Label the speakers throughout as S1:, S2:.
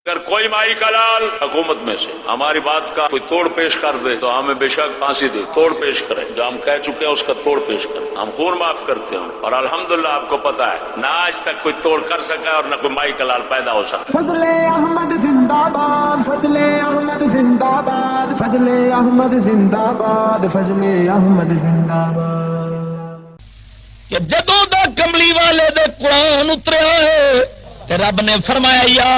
S1: اگر کوئی مائی کا لال حکومت میں سے ہماری بات کا کوئی توڑ پیش کر دے تو ہمیں بے شک پھانسی دے، توڑ پیش کرے، جو ہم کہہ چکے ہیں اس کا توڑ پیش کریں، ہم خون معاف کرتے ہیں، اور الحمدللہ آپ کو پتا ہے نہ آج تک کوئی توڑ کر سکا اور نہ کوئی مائی کا لال پیدا ہو سکا۔
S2: فضل احمد زندہ باد، فضل احمد زندہ باد، فضل احمد زندہ باد، فضل احمد زندہ باد۔
S3: کہ جدوں دا کملی والے دے قرآن اتریا ہے تے رب نے فرمایا یا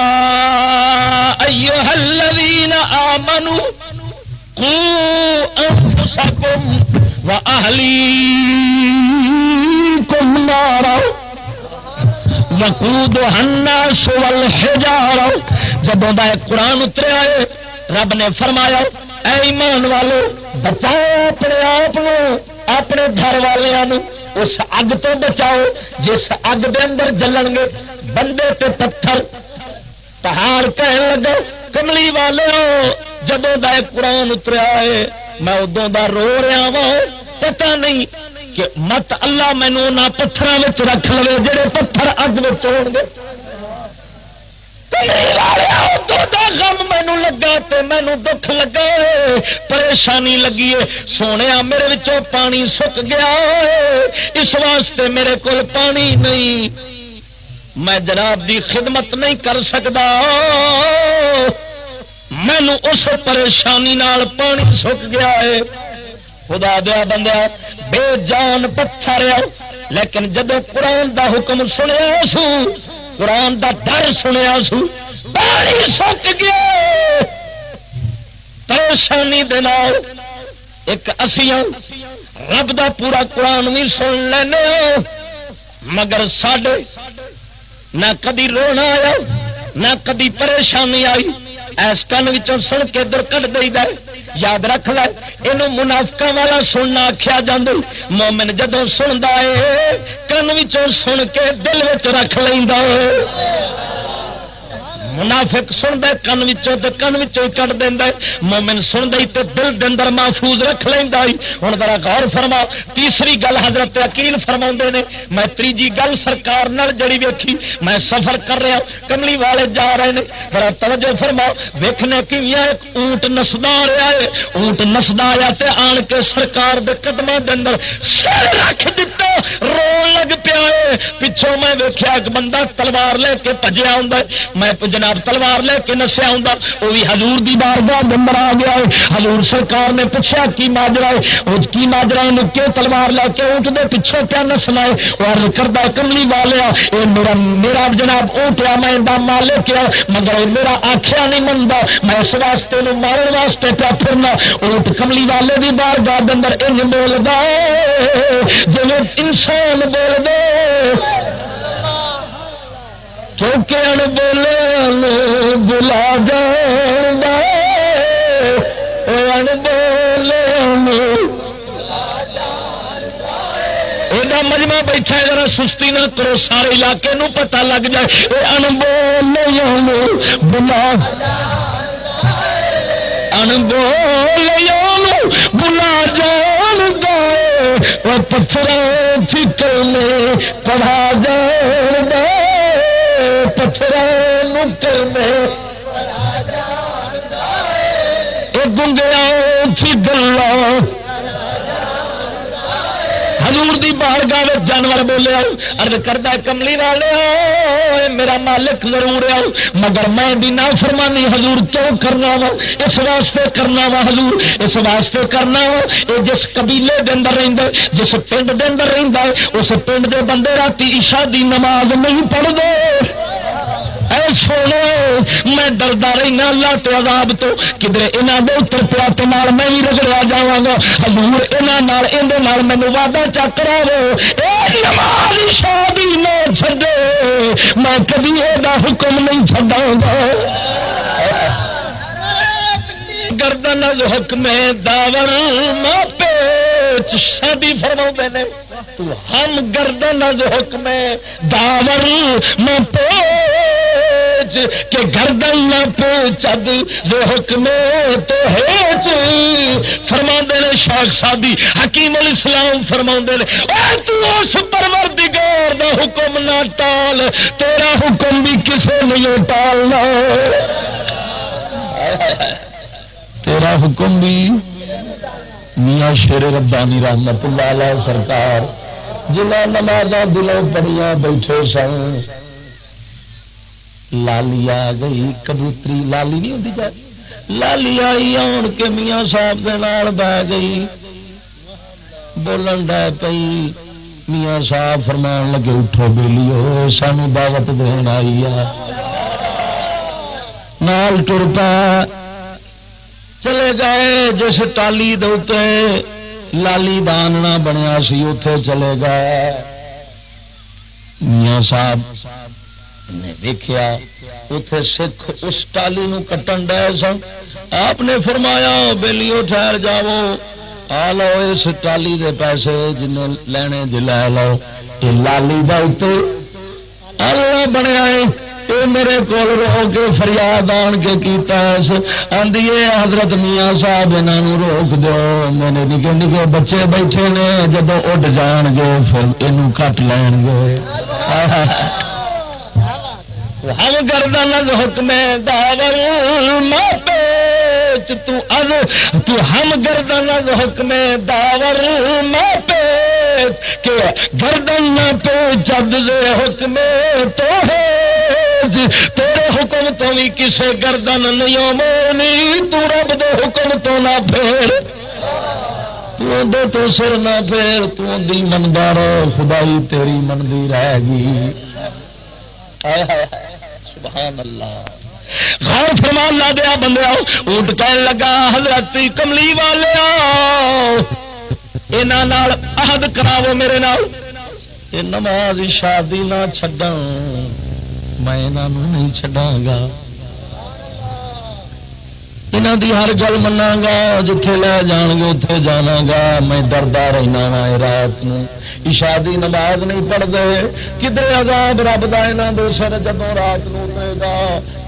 S3: ایھا الذین آمنوا قوا انفسکم واہلیکم نارا وقودھا الناس والحجارہ۔ جدوں دا قرآن اتریا ہے رب نے فرمایا اے ایمان والو بچاؤ اپنے آپ نو، اپنے گھر والوں اس اگ تو بچاؤ جس اگ دے اندر جلن گے بندے تے پتھر پہاڑ کہن لگا کملی والے جدوں دا قرآن اتریا ہے میں ادوں دا رو رہا وا، پتہ نہیں کہ مت اللہ مینوں نہ پتھراں وچ رکھ لوے جڑے پتھر اگ وچ ہون گے۔ کملی والے ادوں دا غم مینوں لگا تے مینوں دکھ لگا، پریشانی لگی ہے سونے میرے وچوں پانی سک گیا ہے، اس واسطے میرے کول پانی نہیں، میں جناب دی خدمت نہیں کر سکتا، مینوں اس پریشانی نال پانی سک گیا ہے۔ خدا دیا بندیا بے جان پتھر لیکن جدو قرآن دا حکم سنیا سو، قرآن دا ڈر سنیا سو، پانی سک گیا پریشانی دے نال۔ ایک اسیاں رب دا پورا قرآن بھی سن لینے مگر ساڈے نہ کدی رونا آیا نہ کدی پریشانی آئی، ایس کن وچوں سن کے ادھر کٹ دئی دا۔ یاد رکھ لے اینو منافقاں والا سننا آکھیا جاندا، مومن جدوں سندا ہے کن وچوں سن کے دل وچ رکھ لیندا ہے، منافق سندا کن وچوں تے کن وچوں کٹ دیندا ہے، مومن سندا ہی تے دل دے اندر محفوظ رکھ لیندا ہے۔ ہن ذرا غور فرما، تیسری گل حضرت عقیل فرماوندے نے، میں تیجی گل سرکار نال جڑی ویکھی، میں سفر کر رہا کملی والے جا رہے نے، ذرا توجہ فرما، ویکھنے کیویں ایک اونٹ نسدا آ رہا ہے، اونٹ نسدا آیا تے آن کے سرکار دے قدماں دے اندر سر رکھ دتا، رون لگ پیا ہے۔ پچھوں میں ویکھیا ایک بندہ تلوار لے کے بھجیا ہوندا ہے، میں جناب تلوار لے کے نسیا ہوں، وہ بھی حضور دی بارگاہ نمبر آ گیا ہے۔ حضور سرکار نے پوچھا کی ماجرا ہے، کی ماجرا ہے کیوں تلوار لے کے اونٹ دے پیچھے کیا نسنا ہے؟ اور کردا کملی والیا اے میرا جناب اونٹ ہے، میں دا مالک ہے مگر میرا آکھیا نہیں مندا، میں اس واسطے نو مارن واسطے پیا پھرنا۔ اونٹ کملی والے دی بارگاہ دے اندر انج بولدا جویں انسان بولدا، کیونکہ ان بولے بلا جان ان بولے مجمع بیٹھا ہے، ذرا سستی نہ کرو، سارے علاقے نو پتہ لگ جائے ان بولے بلا ان بولے بلا جان گائے پتھر فکر میں پڑھا جان گا، پتھر نکل میں گنگیا تھی گلا۔ حضور دی بارگاہ وچ جانور بولے عرض کردا کملی والے میرا مالک ضرور ہے مگر میں بھی نافرمانی حضور کیوں کرنا وا؟ اس واسطے کرنا وا حضور، اس واسطے کرنا وا اے جس قبیلے دے اندر رہندا ہے، جس پنڈ دے اندر رہندا ہے، اس پنڈ دے بندے راتی عشاء دی نماز نہیں پڑھدے۔ اے سونے میں ڈردا رہنا اللہ تے عذاب تو، کدھر انہاں دے اتر پیا تے نال میں بھی رگڑیا جاواں گا۔ حضور انہاں نال ایندے نال مینوں وعدہ چا کراوو اے نماز عشاء دی نہ چھڈے، میں کبھی اے دا حکم نہیں چھڈاں گا۔ گردن از حکم داور ماں پیچ شادی فرماوندے نے، تو ہم گردن از حکم داور ماں پیچ کہ گردن نہ پیچد ز حکم تو ہیچ۔ فرماندے نے شیخ سادی حکیم الاسلام فرماندے نے اے تو اس پروردگار دا حکم نہ ٹال، تیرا حکم بھی کسے نہیں ٹالنا۔ تیرا حکم بھی میاں شیر ربانی رحمت اللہ علیہ سرکار جنہیں نمازاں دلوں پڑیاں بیٹھے سن لالی آ گئی کبوتری لالی نہیں ہوتی جائے لالی آئی آن کے میاں صاحب دے نال بہ گئی بولن ڈے پئی میاں صاحب فرمان لگے اٹھو بیلیو سانو دعوت دین آئی ہے نال ٹر پا چلے گئے جس ٹالی دے لالی باننا بنیا سی اتے چلے گئے میاں صاحب نے دیکھا اتے سکھ اس ٹالی نو کٹن ڈے سن آپ نے فرمایا بیلیو ٹھہر جاؤ آ لو اس ٹالی دے پیسے جن لینے جی لے لو یہ لالی دے اللہ بنیا یہ میرے کول رو کے فریاد آن کے کیتا آندی حضرت میاں صاحب انہوں روک دو میرے نکے نکے بچے بیٹھے نے جدو اڈ جان گے پھر یہ کٹ لین گے ہم گردن حکم داور ماپے تو ہم گردن حکم داور ماپے کہ گردن نہ پہ جد حکم تو ہے تیرے حکم تو بھی کسے گردن نہیں مونی تو رب دے حکم تو نہ پھیر تو سر نہ پھیر تو دی مندار خدائی تیری مندی رہ گی سبحان اللہ غور فرما لا دیا بندے اونٹ کہن لگا حضرت کملی والے یہاں عہد کراو میرے نال یہ نماز شادی نہ چھڈاں میں انہاں نہیں چھڈاں گا انہاں دی ہر گل مناں گا جتھے لے جان گے اتنے جانا گا میں ڈردا رہنا وا رات نو عشاء دی نماز نہیں پڑھتے کدھر عذاب رب دا انہاں دے سر جدوں رات نو پے گا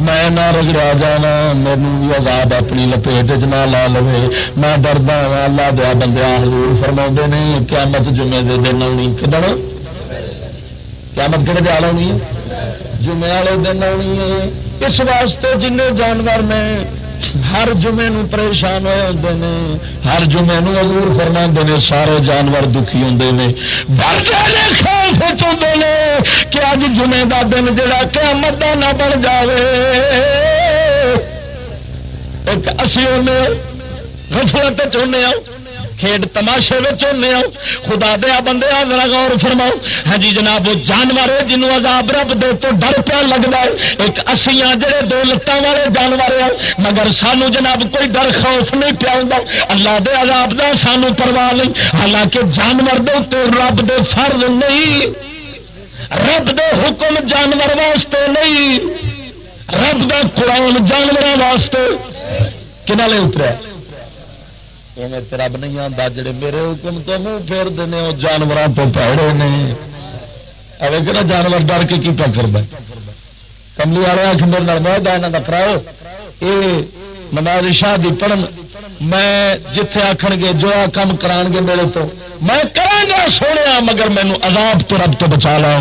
S3: میں نہ رگڑا جانا مینوں بھی عذاب اپنی لپیٹ وچ نہ لا لوے میں ڈردا ہاں اللہ دے بندے حضور فرماؤندے نے قیامت جمعے دے دن آنی کدھر قیامت کہڑے دے آنی ہے جمعے والے دن آنی ہے اس واسطے جن جانور نے ہر جمعے نو پریشان ہوئے ہوندے نے ہر جمعے نو حضور فرماندے نے سارے جانور دکھی ہوندے نے ڈر کے خوف ہوندے نے کہ اج جمعے دا دن جڑا قیامت دا نہ بن جاوے ایک اسی ہونے غفلت وچ ہونے کھیڈ تماشے ہونے خدا دیا بندے ذرا غور فرماؤ ہاں جی جناب وہ جانور ہے جنہوں عذاب رب دے تو ڈر پیا لگتا ہے ایک اسیاں جڑے دو لتاں والے جانور ہیں مگر سانو جناب کوئی ڈر خوف نہیں پیا ہوندا اللہ دے عذاب دا سانو پرواہ نہیں حالانکہ جانور دے تے رب دے فرض نہیں رب دے حکم جانور واسطے نہیں رب دا قرآن جانوراں واسطے کنہ لے اتریا رب نہیں آتا جڑے میرے حکم تو منہ پھیرتے ہیں وہ جانوروں تو پیڑے نے اب کہ جانور ڈر کے کی پکڑ کملی والے آخ میرے نال معاہدہ یہاں کا کراؤ یہ نماز عشاء دی پڑھن میں جتھے آخن گے جو کام کران گے میرے تو میں کراں گا سونے مگر مینوں عذاب تو رب تو بچا لاؤ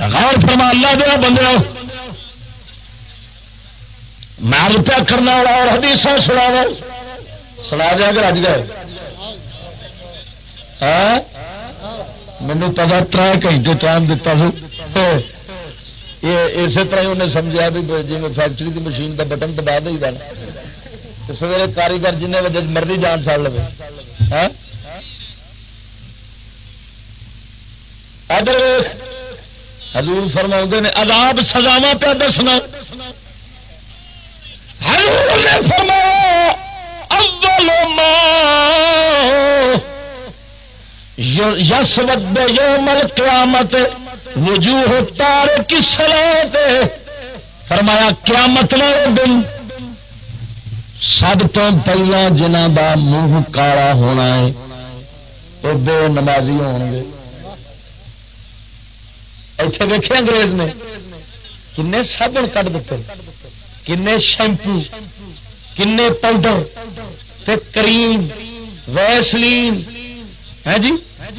S3: غور فرما اللہ دیا بندے میں روپیہ کرنا والا اور حدیث سنا دیا کر اج گئے مینو پتا 3 گھنٹے ٹائم دتا یہ اسی طرح انہیں سمجھا بھی جی میں فیکٹری کی مشین کا بٹن دبا دے گا سویرے کاریگر جن وجہ مرضی جان چڑ لو ادھر حضور فرماؤندے نے عذاب سزاواں پہ دسنا حضور نے فرمایا اول ما یسود یوم القیامت وجوہ تارک الصلاۃ فرمایا قیامت والے دن سب تو پہلا جنہاں دا منہ کالا ہونا ہے وہ بے نمازی ہون گے ایتھے ویکھے انگریز نے کنے صابن کڈ دتے کنے شیمپو کنے پاؤڈر تے کریم ویسلین ہے جی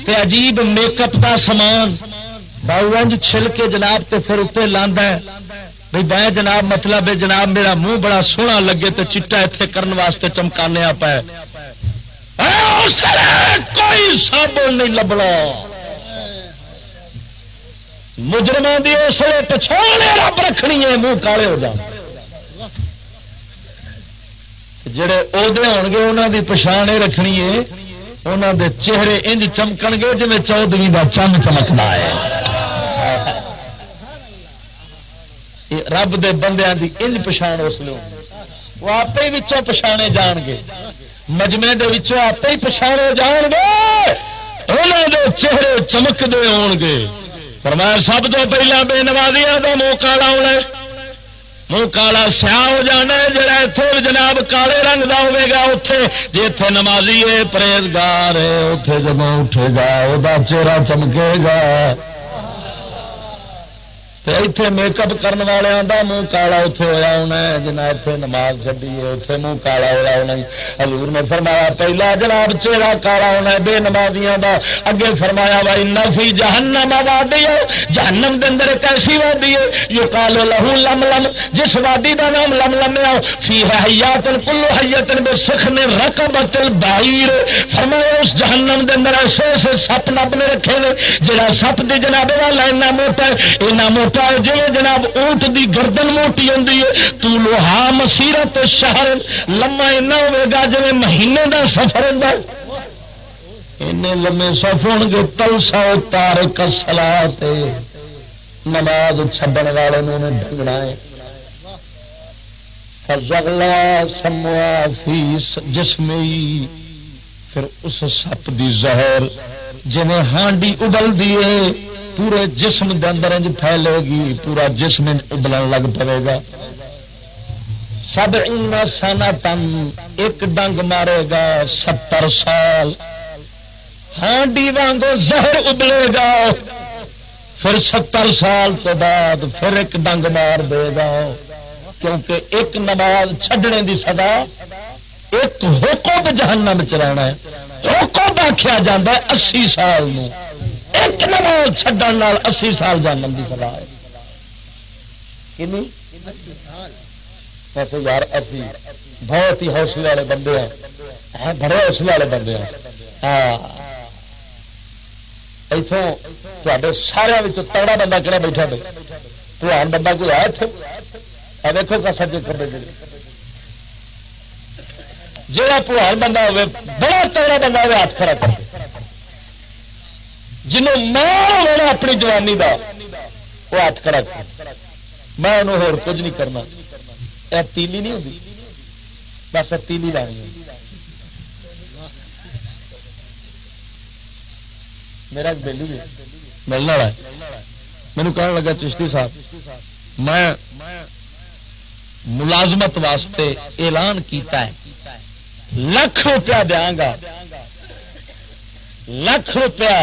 S3: تے عجیب میک اپ دا سامان باؤنج چھل کے جناب تے پھر اتنے لاندا ہے بھائی میں جناب مطلب ہے جناب میرا منہ بڑا سونا لگے تو چٹا اتنے کرنے واسطے چمکانے پائے کوئی صابن نہیں لبنا مجرموں کی اس لیے پچھانے رب رکھنی ہے منہ کالے ہو جان جڑے عہدے ہون گے انہوں کی پچھاڑ رکھنی ہے انہوں دے چہرے انج چمکن گے جی چودھری کا چم چمکتا ہے رب دے بندیاں دی انج پچھاڑ اس لیے وہ آپ ہی پچھانے جان گے مجمے دے وچوں آپ ہی پچھاڑے جان گے انہوں دے چہرے چمکتے ہون گے فرمایا سب تو پہلا بے نوازیاں دا منہ کالا ہونا منہ کالا سیاہ ہو جانا ہے جڑا اتنے جناب کالے رنگ کا ہوے گا اتے جی اتنے نمازی ہے پرہیزگار ہے اتے جب اٹھے گا وہ چہرہ چمکے گا اتنے میک اپ کرنے والوں کا منہ کالا اتنے ہوا ہونا ہے جنا اتنے نماز چڈی ہے اتنے منہ کالا ہوا ہونا حضور نے فرمایا پہلا جناب چہرہ کالا ہونا ہے بے نمازیاں دا اگے فرمایا بھائی نفی جہنم وادی ہے جہنم دے اندر ایک ایسی وادی ہے یقال لہو لم لم جس وادی دا نام لم لم ہے فیہا حیات کل حیات بسخن رقبۃ البعیر فرمایا اس جہنم دے اندر ایسے سپ نب نے رکھے نے جڑا سپ دی جناب والا اتنا موٹا ہے اتنا موٹا جی جناب اونٹ دی گردن موٹی ہوتی ہے تو لوہا مسیرت شہر لما ایسا ہوگا جی مہینے کا سفر ہوتا لمے سفر ہو گے تل سو تار کسلا نماز چھڈن والے نے ڈنگنا ہے فزغلا سموا فی جسمی پھر اس سپ دی زہر جنہیں ہانڈی ابل دیے پورے جسم دے اندر انج پھیلے گی پورا جسم ابلن لگ پڑے گا 70 سنتن ایک ڈنگ مارے گا 70 سال ہانڈی وانگو زہر ابلے گا پھر 70 سال تو بعد پھر ایک ڈنگ مار دے گا کیونکہ ایک نماز چھڈنے دی سزا ایک حکم جہنم چ رہنا ہے حکم آخیا جاتا ہے 80 سال میں ایک نماز چھڈن 80 سال جہنم کی سزا ہے ویسے یار اسی بہت ہی حوصلے والے بندے ہیں بڑے حوصلے والے بندے ہیں ہاں اتوں تے سارا تگڑا بندہ کہڑا بیٹھا پہ پروان بندہ کوئی ہے اتنے دیکھو کا سجے کر جہاں پروان بندہ ہوے بڑا تگڑا بندہ ہوے ہاتھ کھڑا کر جنوں مار ہونا اپنی جوانی دا وہ ہاتھ کھڑا کر میں انہوں ہور کچھ نہیں کرنا یہ تیلی نہیں ہوتی بس تیلی لانی میرا بیلی بھی ملنے والا مینو کہنے لگا چشتی صاحب میں ملازمت واسطے اعلان کیتا ہے لکھ روپیہ دیا گا لکھ روپیہ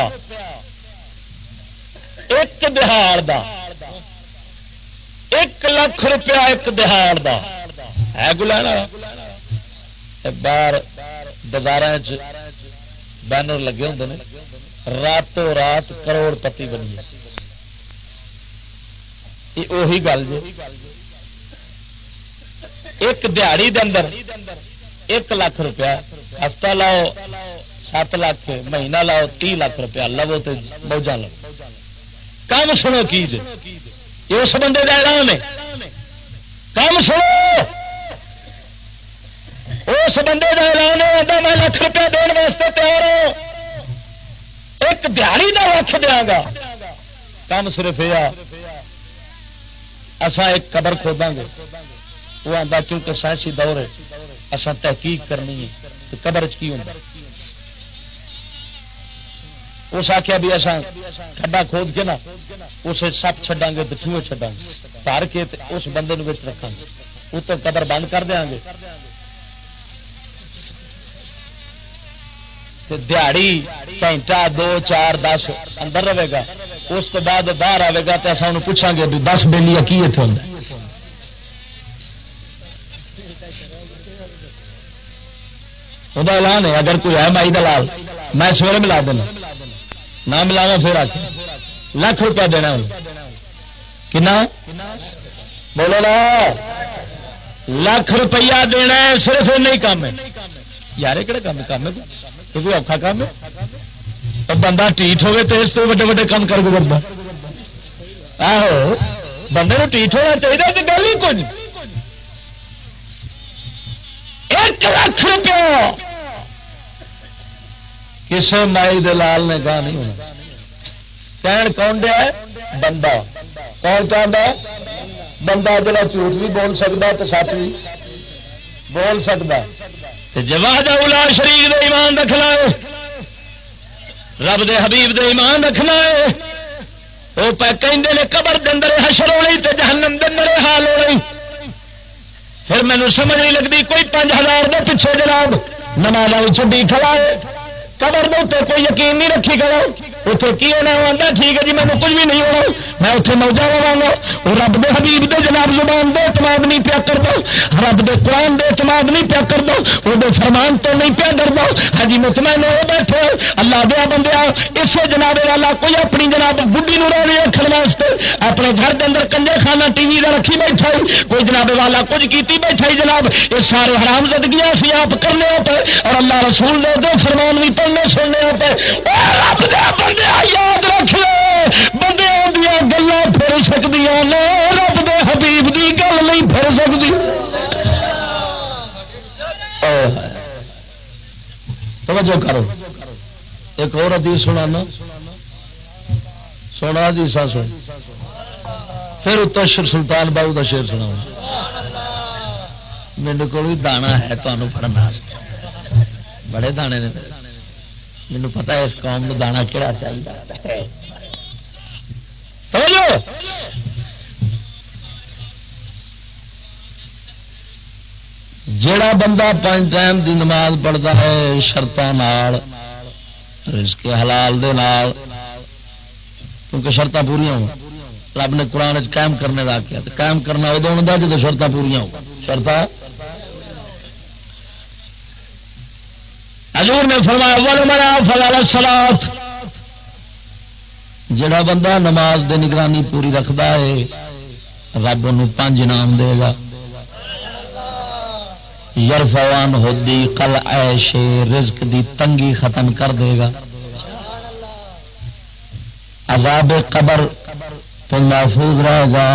S3: ایک دہاڑ دا 1 لاکھ روپیہ ایک دہاڑ دا ہے گلانا باہر بازار بینر لگے ہوں راتوں رات کروڑ پتی بنی وہی گل جی ایک دیہڑی دے اندر 1 لاکھ روپیہ ہفتہ لاؤ 7 لاکھ مہینہ لاؤ 30 لاکھ روپیہ لو تو موجہ لو کام سنو کی جی اس بندے کا اعلان ہے کام سنو اس بندے کا اعلان ہے میں لاکھ روپیہ دن واسطے تیار ہوں ایک دیہڑی کا لکھ دیا گا کام صرف یہ اسان ایک قبر کھودا گے وہ آتا کیونکہ سائنسی دور ہے اسان تحقیق کرنی ہے کہ قبر چ کی ہوتا اس آخیا بھی اصا کھڈا کھود کے نا اسے سپ چڈا گے تو چوہے چڈا گے پار کے اس بندے رکھا گے اس تو قبر بند کر دیا گے دیہڑی گھنٹہ 2 4 10 اندر رہے گا اس تو بعد باہر آئے گا تو اصا انہوں پوچھا گے بھی 10 بیلیاں کی اتنے ہوں وہ اعلان ہے اگر کوئی ہے مائی دلال میں سویرے ملا دینا نہ ملاوا پھر آ کے لاکھ روپیہ دینا کنا بولو نا ₹1,00,000 دینا ہے صرف نہیں کام ہے یار کہڑا کام ہے کوئی اوکھا کام ہے بندہ ٹھیٹ ہوئے تو اس وڈے وڈے کام کر گزرتا آہو بندے کو ٹھیٹ ہونا چاہیے کہ گل ہی کوئی نہیں ₹1,00,000 کسی مائی دلال نے کہا نہیں ہونا کہن کون دیا ہے بندہ کون چاہتا ہے بندہ جڑا جھوٹ بھی بول سکتا تو سچ بھی بول سکتا جواد اولا شریف دے ایمان رکھنا ہے رب دے حبیب دے ایمان رکھنا ہے وہ کہیں نے قبر دے اندر حشر ہونی تے جہنم دے اندر حال ہونی پھر مینو سمجھ نہیں لگتی کوئی 5,000 دے پیچھے جناب نماز والی چھڈی کھڑا ہے قبر دے کوئی یقین نہیں رکھی کرو اتنے کی ہونا آتا ٹھیک ہے جی مینو کچھ بھی نہیں ہونا میں اتنے موجہ ہوا وہ رب دے حبیب دے جناب زبان دے اعتماد نہیں پیا کر دو رب دے قرآن دے اعتماد نہیں پیا کر دو وہ فرمان تو نہیں پیا کر دو ہاں جی مطمئن ہو بیٹھے اللہ دیا بندیا اسے جناب والا کوئی اپنی جناب بڈی نو رولی رکھنے واسطے اپنے گھر کے اندر کنجر خانہ ٹی وی کا رکھی بیٹھا کوئی جناب والا کچھ کیتی بیٹھا جناب یہ سارے حرام زدگیاں اسی آپ کرنے پہ اور اللہ رسول دے دو فرمان بھی پڑھنے سننے پہ رب دے بندے یاد رکھ لے بندے دیا گلاں پھر سکتی نے رب دے حبیب دی گل نہیں پھر سکتی توجہ کرو ایک اور حدیث سنانا سونا حدیث سن پھر اتر سلطان باؤ کا شعر سنا میرے کو دانا ہے تمہیں پڑھنے بڑے دانے نے مجھے پتا ہے اس قوم کو دانا کہڑا چاہیے جیڑا بندہ 5 ٹائم دی نماز پڑھتا ہے شرطاں نال رزق حلال دے نال کیونکہ شرطاں پوریاں ہوں رب نے قرآن قائم کرنے کا کیا قائم کرنا ادو ہوتا جب شرطاں پوریاں ہو شرطاں حضور نے فرمایا ولمنا فضل الصلاۃ جڑا بندہ نماز دے نگرانی پوری رکھتا ہے رب انہوں 5 انعام دے گا یرفع عنہ ضیق العیش رزق دی تنگی ختم کر دے گا عذاب قبر تو محفوظ رہے گا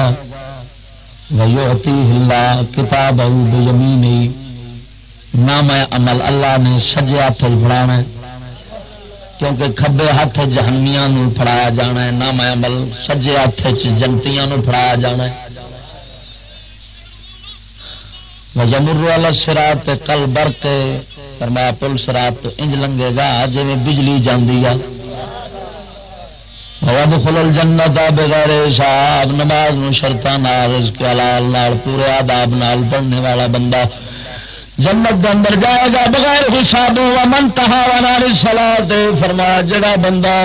S3: ویعطیہ اللہ کتابہ بیمینہ نام عمل اللہ نے سجے ہاتھ پڑھانا کیونکہ کھبے ہاتھ جہنمیاں نو پڑھایا جانا ہے نام عمل سجے ہاتھ جنتیاں نو پڑھایا جانا ہے وَيَمُرُّ عَلَى الصِّرَاطِ كَالْبَرْقِ فرمایا پل صراط تو انج لنگے گا جی بجلی جاندی ہے وَيَدْخُلُ الْجَنَّةَ بِغَيْرِ حِسَاب نماز نو شرطاں نال رزق حلال نال پورے آداب نال پڑھنے والا بندہ جنت کے اندر جائے گا بغیر حساب ومن تہاون عن الصلاۃ فرمایا جڑا بندہ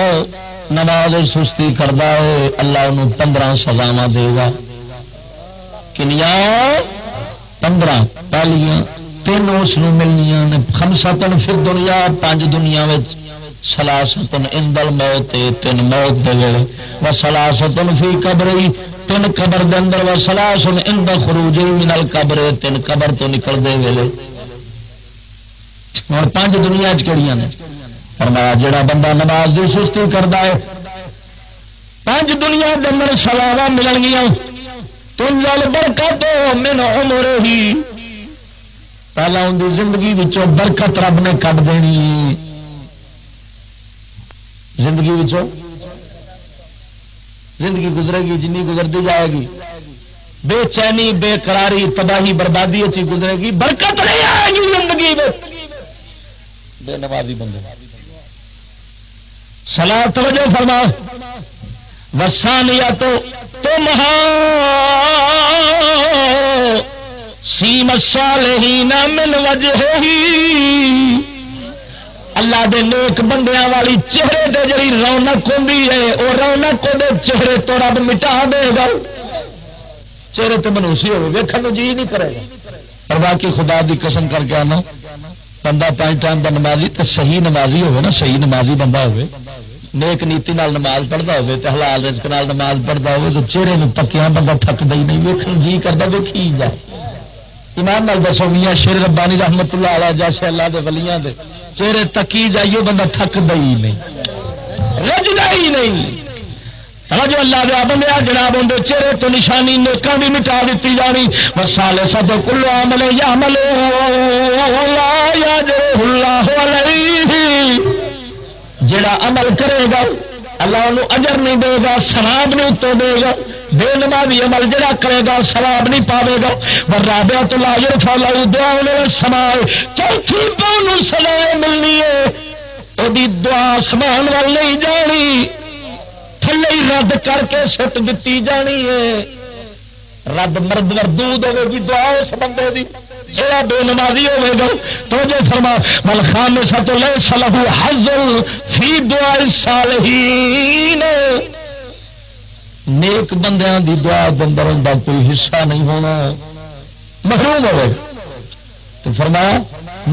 S3: نماز سستی کرتا ہے اللہ انہوں 15 سزاواں دے گا کنیاں 15 پہلیاں 3 اس نو ملنیاں نے 5 فی دنیا 5 دنیا وچ سلاستن عند الموت 3 موت دے ویلے و سلاستن فی قبری 3 قبر دے اندر و سلاسن عند خروج من القبر 3 قبر تو نکل دے ویلے اور 5 دنیا چ کیڑیاں نے فرمایا جڑا بندہ نماز دی سستی کردا ہے 5 دنیا دے اندر سزاواں ملن گیاں تنزل برکت من عمرہ پہلا ان دی زندگی وچوں برکت رب نے کٹ دینی زندگی وچوں زندگی گزرے گی جنی گزرتی جائے گی بے چینی بے قراری تباہی بربادی اچھی گزرے گی برکت نہیں آئے گی زندگی میں بے نمازی بندے صلاۃ توجہ فرما وسانیہ تو تم سیم الصالحین من وجہہ اللہ دے نیک بندیاں والی چہرے تے جڑی رونق ہوندی ہے او رونق دے چہرے تو رب مٹا دے گا چہرے تے منوسی ہوے ویکھن نوں جی نہیں کرے گا پر باقی خدا دی قسم کر کے آنا بندہ 5 ٹائم دا نمازی تے صحیح نمازی ہوے نا صحیح نمازی بندہ ہوے نیک نیتی نال نماز پڑھتا ہوے تے حلال رزق نال نماز پڑھتا ہوے تو چہرے میں پکیاں بندہ تھکدا ہی نہیں، ویکھن جی کردا ویکھی جا۔ ایمان نال دسو میاں شیر ربانی رحمت اللہ علیہ جیسے اللہ دے ولیاں دے چہرے تکی جائیے بندہ تھکدا ہی نہیں، رجدا ہی نہیں۔ جو اللہ دے بندے جناب اندر چہرے تو نشانی نیکاں بھی مٹا دیتی جانی۔ وسالے سب کل عمل یعمل لا یجرہ اللہ علیہ، جڑا عمل کرے گا اللہ انہوں اجر نہیں دے گا، ثواب نہیں تو دے گا۔ بے نمازی عمل جڑا کرے گا ثواب نہیں پاوے گا۔ والرابعۃ لا یرفع له دعاء من السماء، چوتھی پاؤں سزا ملنی ہے وہ دعا آسمان وال نہیں جانی، تھلے ہی رد کر کے سٹ دیتی جانی ہے۔ رد مرد مردود ہوے گی دعا اس بندے دی جڑا بے نمازی ہوے گا۔ تو جو فرما والخامسۃ لیس له حظ فی دعاء الصالحین، نیک بندیاں دی دعا دے اندر ان دا کوئی حصہ نہیں ہونا، محروم ہوے گا۔ تو فرمایا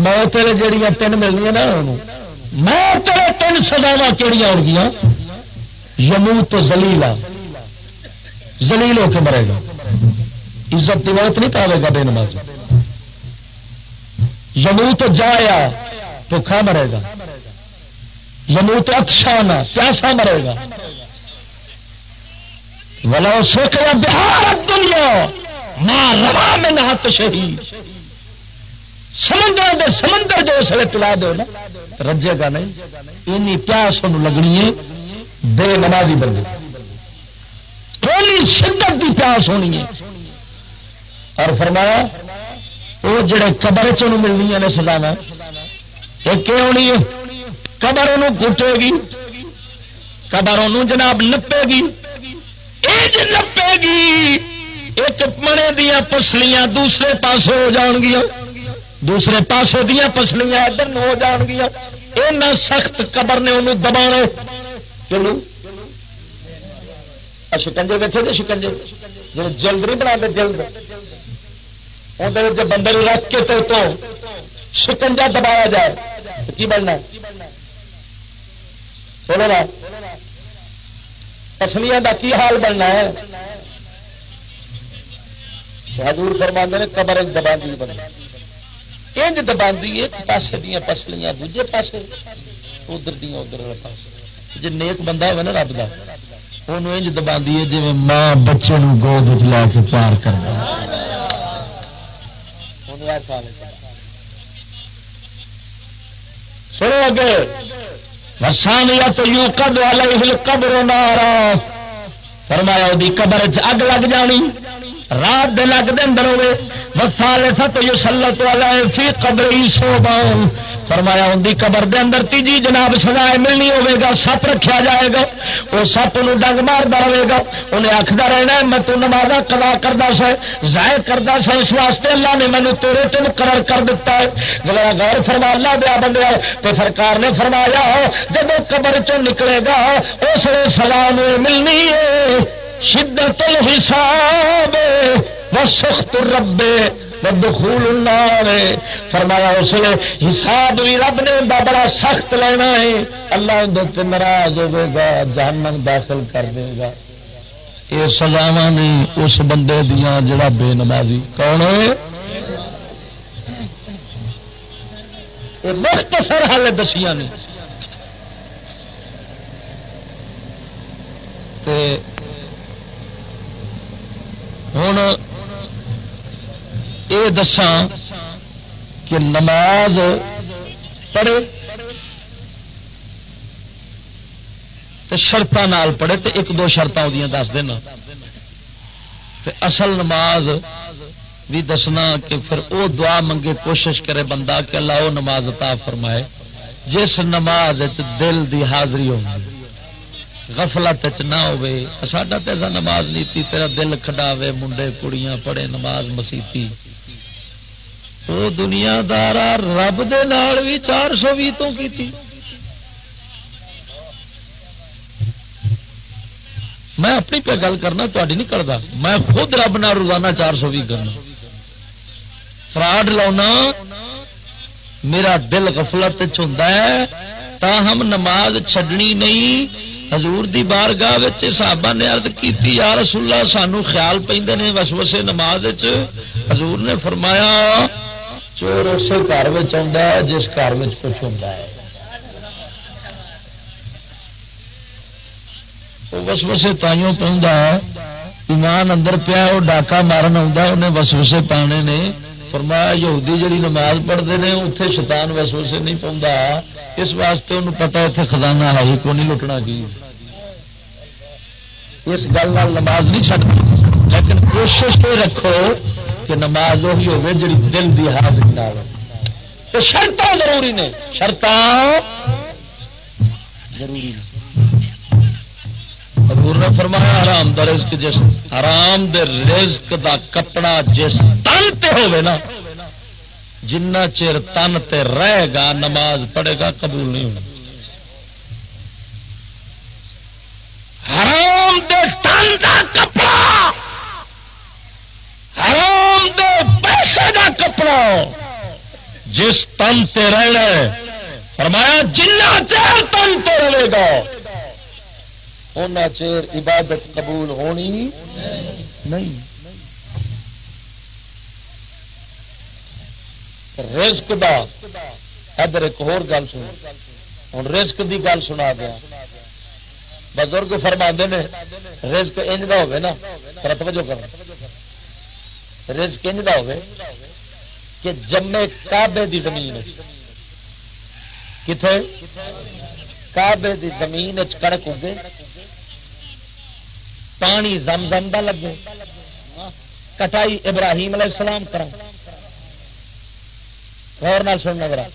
S3: موت تے جڑیاں تین ملنیاں نا موت تے تین سزاواں کیڑیاں ہون گیاں؟ یموت ذلیلا، ذلیل ہو کے مرے گا، عزت کی موت نہیں پاوے گا بے نماز۔ یموت جایا بھوکھا مرے گا، یموت عطشانا پیاسا مرے گا۔ ولو سکیا بہار دنیا ماں روا میں نہت شہید، سمندر دے سمندر جو اسے پلا دو نا رجے گا نہیں، اینی پیاس انہوں لگنی ہے بے نمازی بندے، تھوڑی شدت کی پیاس ہونی ہے۔ اور فرمایا وہ جڑے قبر چ ملنی نے سزانا ایک ہونی ہے، قبر انہوں کٹے گی، قبر انہوں جناب نپے گی، ایج نپے گی، ایک منے دیا پسلیاں دوسرے پاسے ہو جان گیا، دوسرے پاسے دیا پسلیاں ادھر ہو جان گیا۔ اینا سخت قبر نے انہوں دبانے۔ شکنجے ویٹے تھے، شکنجے جی جلد نہیں بنا دے، جلد اندر بندے رکھ کے تو شکنجا دبایا جائے تو کی بننا؟ بولو نا پسلیاں کا کی حال بننا ہے؟ حضور فرماندے نے قبر دبا دی بننا، انج دبا دی ایک پاسے دیا پسلیاں دوجے پاسے، ادھر دیا ادھر پاسے۔ جی نیک بندہ ہوئے نا رب کا انہوں انج دبا دیے جی ماں بچے گود لا کے پار کرنا۔ سنو اگے وسانیت یوقد علیہ القبر نارا، فرمایا وہ قبر اگ لگ جانی، رات دن اگ دے اندر ہوئے۔ والثالثۃ یسلط علیہ فی قبرہ ثوبان، فرمایا ان دی قبر دے اندر تیجی جناب سزائے ملنی ہوے گا، سپ رکھیا جائے گا، وہ سپ انہوں ڈنگ ماردا رہے گا، انہیں آکھدا رہنا ہے میں تو نمازاں قضا کردا سا، ضائع کردا سا، اس واسطے اللہ نے مینوں تیرے تے مقرر کر دیتا ہے۔ ذرا غور فرما اللہ دیا بندیا، تے سرکار نے فرمایا جب قبر چوں نکلے گا اس لیے سزا ملنی ہے، شدت الحساب وسخط الرب دخول النار، فرمایا اس لیے حساب بھی رب نے بڑا سخت لینا ہے، اللہ اندر ناراض ہوے گا، جہنم داخل کر دے گا۔ یہ سزاواں نہیں اس بندے دیاں جڑا بے نمازی کون ہے؟ یہ مختصر حال دسیاں نے ہوں یہ دساں کہ نماز پڑھے تو شرطاں نال پڑھے، تو ایک دو شرطاں وہ دس دینا، تے اصل نماز بھی دسنا کہ پھر او دعا منگے کوشش کرے بندہ کہ اللہ وہ نماز عطا فرمائے جس نماز دل دی حاضری ہو، غفلت نہ ہوے۔ ساڈا تے ایسا نماز نیتی تیرا دل کھڈاوے، منڈے کڑیاں پڑھے نماز مسیتی، وہ دنیا دارا رب دے نال بھی 420 تو کیتی۔ میں اپنی پہ گل کرنا، تہاڈی نہیں کردا، میں خود رب نال روزانہ 420 کرنا، فراڈ لاؤنا، میرا دل غفلت ہوندا ہے، تاہم نماز چھڈنی نہیں. حضور دی بارگاہ وچ صحابہ نے عرض کیتی یا رسول اللہ سانو خیال پیندے نے وسوسے نماز وچ. حضور نے فرمایا چور اسے گھر وچ آندا ہے جس گھر وچ کچھ ہوندا ہے. وسوسے تائیوں پہنتا ہے ایمان اندر پیا وہ ڈاکا مارن آتا انہیں وسوسے پانے نے. فرمایا یہودی جڑی نماز پڑھتے ہیں اتنے شیطان وسوسے نہیں پاؤں اس واسطے انہوں پتا اتنے خزانہ ہے ہی کو نہیں لٹنا کی. اس گل نماز نہیں چڑھتی لیکن کوشش یہ رکھو کہ نماز وہی ہوگی جی دل کی حاضری نہ ہو. شرط ضروری نے شرط ضروری نے. حضور نے فرمایا حرام دا رزق جس حرام دے رزق دا کپڑا جس تن تے ہوئے نا جنہ چیر تن تے رہے گا نماز پڑھے گا قبول نہیں ہونا. حرام دے تن دا کپڑا حرام دے پیسے دا کپڑا جس تن تے رہنا فرمایا جنہ چیر تن تے رہے گا اونا چیر عبادت قبول ہونی نہیں. رزق دا ادھر ایک اور گل سن ہوں رزق دی گل سنا دیا. بزرگ فرماندے نے رزق انج دا ہوے نا توجہ کر رزق انج دا ہوے کہ جمے کعبے دی زمین کتھے کعبے دی زمین کڑک اگے پانی زمزم دا لگے کٹائی ابراہیم علیہ السلام کرا غور نال سننا ذرا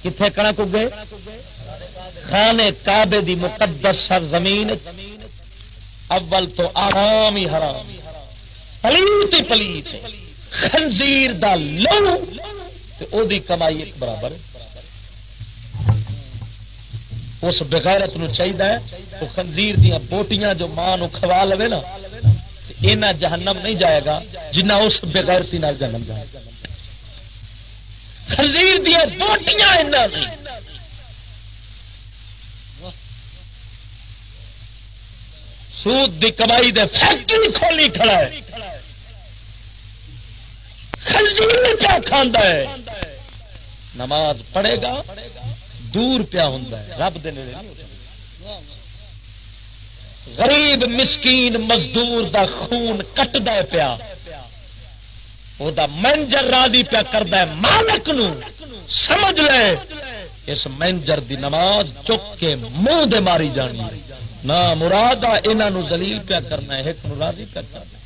S3: کتنے کڑک اگے خانے کعبے دی مقدس سرزمین اول تو آرام ہی حرام پلیت ہی پلیت خنزیر دا لہو تے او دی کمائی ایک برابر اس بغیرت نو چاہیے تو خنزیر دیا بوٹیاں جو ماں نو کھوا لوے نا اینا جہنم نہیں جائے گا جنہ اس بغیرتی نال جہنم جائے گا. خنزیر دیا بوٹیاں اینا نہیں سود دی کمائی دے فیکٹری کھولی کھڑا ہے خنزیر پہ کھاندا ہے نماز پڑھے گا دور پیا ہوں رب دے نیڑے غریب مسکین مزدور دا خون کٹدا پیا او دا مینجر راضی پیا کردا ہے مالک نو سمجھ لے اس مینجر دی نماز چک کے منہ دے ماری جانی نہ مراد انہاں نو ذلیل پیا کرنا ہے ایک نو راضی پیا کرنا.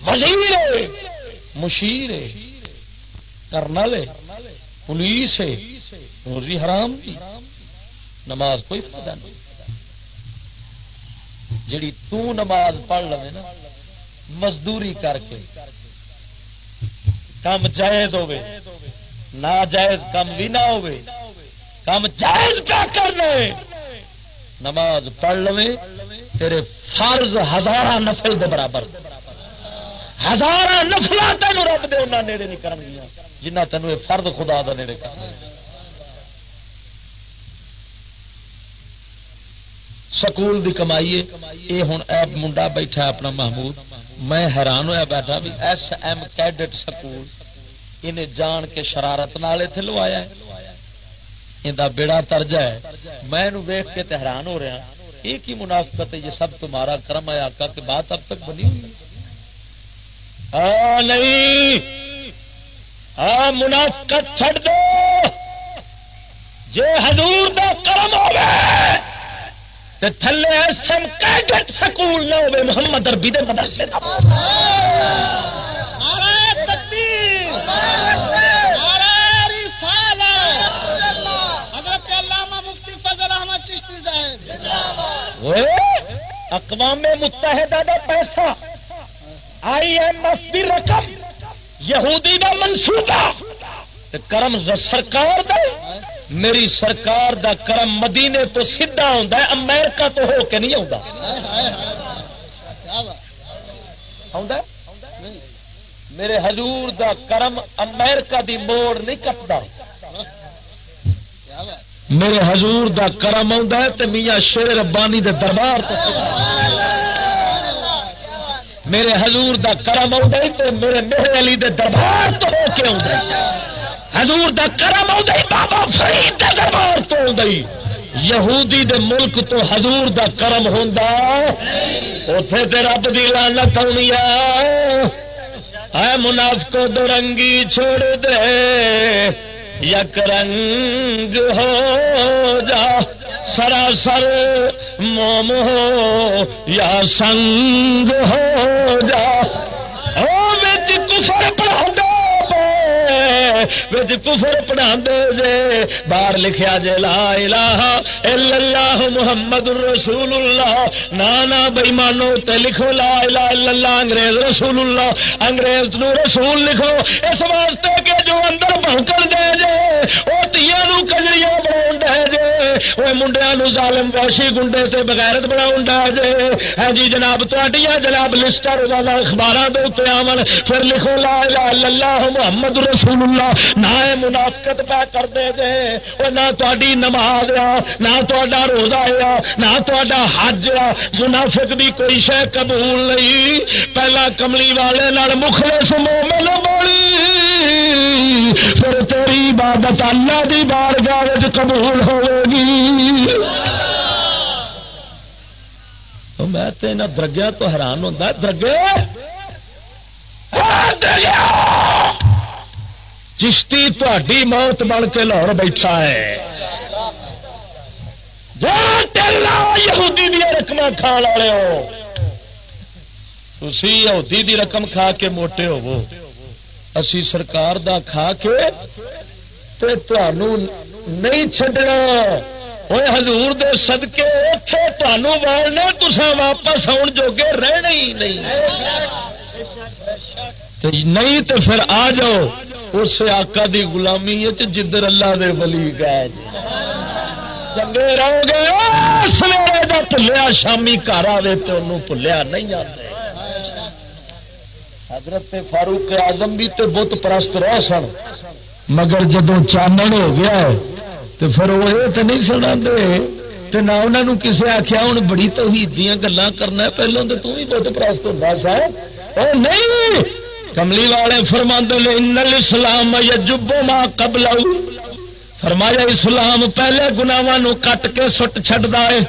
S3: وزیر مشیر کرنا لے پولیس ہے روزی حرام کی نماز کوئی فائدہ نہیں. جڑی تو نماز پڑھ لے نا مزدوری کر کے کم جائز ہوے ناجائز کم بھی نہ ہوے کم جائز کیا کرنا نماز پڑھ لے تیرے فرض ہزارہ نفل دے برابر ہزارہ نفلا تین رب دے انہاں نیڑے نہیں کرن گیا جنہ تینوں یہ فرد خدا دا نیڑے کر. سکول دی کمائیے یہ ہوں ایپ منڈا بیٹھا اپنا محمود میں حیران ہویا بیٹھا بھی ایس ایم کیڈٹ سکول انہیں جان کے شرارت نال اتنے لوایا ہے اندا بیڑا ترجا ہے. میں ویخ کے حیران ہو رہا ایک ہی منافقت ہے یہ سب تمہارا کرم ہے آقا کہ بات اب تک بنی ہوئی نہیں. منافقت چھڑ دو جے حضور دا کرم ہوے تے تھلے ایس ایم کیڈٹ سکول نہ ہوے محمد عربی دے مدرسے دا.
S4: نعرہ تکبیر نعرہ رسالہ حضرت علامہ مفتی فضل احمد چشتی صاحب.
S3: اقوام متحدہ دا پیسہ آئی ایم ایف دی رقم یہودی دا منصوبہ کرم سرکار دا میری سرکار دا کرم مدینے تو سیدھا ہوندا ہے امریکہ تو ہو کے نہیں ہوندا. میرے حضور دا کرم امریکہ دی موڑ نہیں کٹدا، میرے حضور دا کرم آندا ہے تے میاں شیر ربانی دے دربار تے میرے حضور دا کرم آندا ہے تے میرے میرے علی دے دربار تو ہو کے آندا ہے، حضور دا کرم آندا ہے بابا فرید دے دربار تو آندا ہے، یہودی دے ملک تو حضور دا کرم ہوندا اوتھے تے رب دی لعنت ہونی اے منافقو دو رنگی چھوڑ دے یک رنگ ہو جا سراسر موم ہو یا سنگ ہو جا او وچ کفر پڑھا دے کفر پڑھا دے جے باہر لکھیا جے لا الہ الا اللہ محمد رسول اللہ نانا بےمانو تے لکھو لا الہ الا اللہ انگریز رسول اللہ انگریز نو رسول لکھو اس واسطے کہ جو اندر بھونکل دے جے او تیاں نو کنجریاں بناون دے جے او منڈیاں نو ظالم وحشی گنڈے تے بغیرت بناون دے جے ہے جی جناب تواڈیاں جناب لسٹاں روزانہ اخباراں دے اوتے آون پھر لکھو لا الہ الا اللہ محمد رسول اللہ نہ منافقت پہ کر دے جے اور نہ تہاڈی نماز آ نہ تہاڈا روزہ آ نہ تہاڈا حج آ منافق دی کوئی شے قبول نہیں پہلا کملی والے نال مخلص مومن بنی پھر تیری عبادت اللہ دی بارگاہ وچ قبول ہوے گی میں تے نہ درگیا تو حیران ہوندا درگے چشتی تہاڈی موت بن کے لاہور بیٹھا ہے جو یہودی دی رقم کھان والے ہو تسی یہودی دی رقم کھا کے موٹے ہوو اسی سرکار دا کھا کے تے تانوں نہیں چھڈنا اوے حضور دے صدقے اوتھے تانوں والنے تساں واپس آن جوگے رہنے ہی نہیں نہیں تو پھر آ جاؤ اس آقا دی غلامی جدھر اللہ دے ولی گئے چنگے رہو گے سویرے دا بھلیا شامی گھر آئے تو انہوں بھلیا نہیں آتے حضرت فاروق اعظم بھی تو بت پرست رہ سن مگر جدوں چانن ہو گیا تو پھر وہ یہ تو نہیں سنا دے نہ انہوں کسے آخیا ہوں بڑی توحید دیاں گلاں کرنا پہلوں تو تم بھی بت پرست ہوتا سا او نہیں کملی والے فرماندے نے ان الاسلام یجب ما قبلہ فرمایا اسلام پہلے گناہاں نو کٹ کے سٹ چھڈدا ہے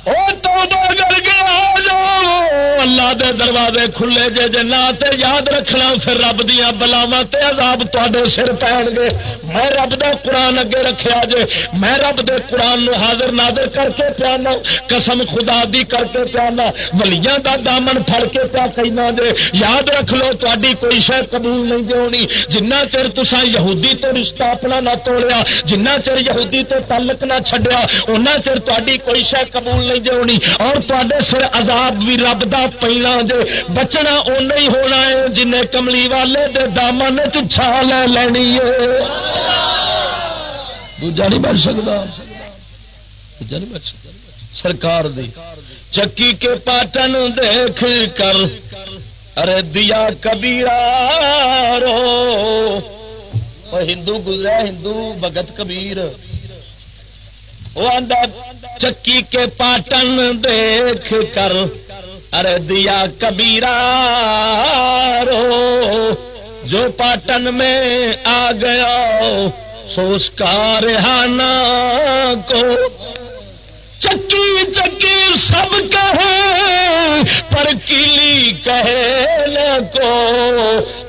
S3: او توبہ کر کے آ جاؤ اللہ دے دروازے کھلے جے جے نہ تے یاد رکھنا پھر رب دیاں بلاواں تے عذاب تواڈے سر پین گے میں رب دا قرآن اگے رکھیا جے میں رب دے قرآن نو حاضر ناظر کر کے پیانا قسم خدا دی کر کے پیانا ولیاں دا دامن پھڑ کے پیا کہنا جے یاد رکھ لو تواڈی کوئی شے قبول نہیں جے ہونی جنہ چر تساں یہودی تو رشتہ اپنا نہ توڑیا جنہ چر یہودی تو تعلق نہ چھڈیا اوناں چر تواڈی کوئی شے قبول نہیں جے ہونی اور تواڈے سر عذاب بھی رب دا پینا جے بچنا اونا ہی ہونا ہے جنہیں کملی والے دے دامن چ چھا لے لینی ہے دوجا نہیں بچ سکتا دوجا نہیں بچ سکتا سرکار دی چکی کے پاٹن دیکھ کر ارے دیا کبیرہ رو ہندو گزرا ہندو بھگت کبیر وہ آندا چکی کے پاٹن دیکھ کر ارے دیا کبیرہ رو جو پاٹن میں آ گیا سو اس کا ریحانہ کو چکی چکی سب کہے پر کیلی کہے نہ کو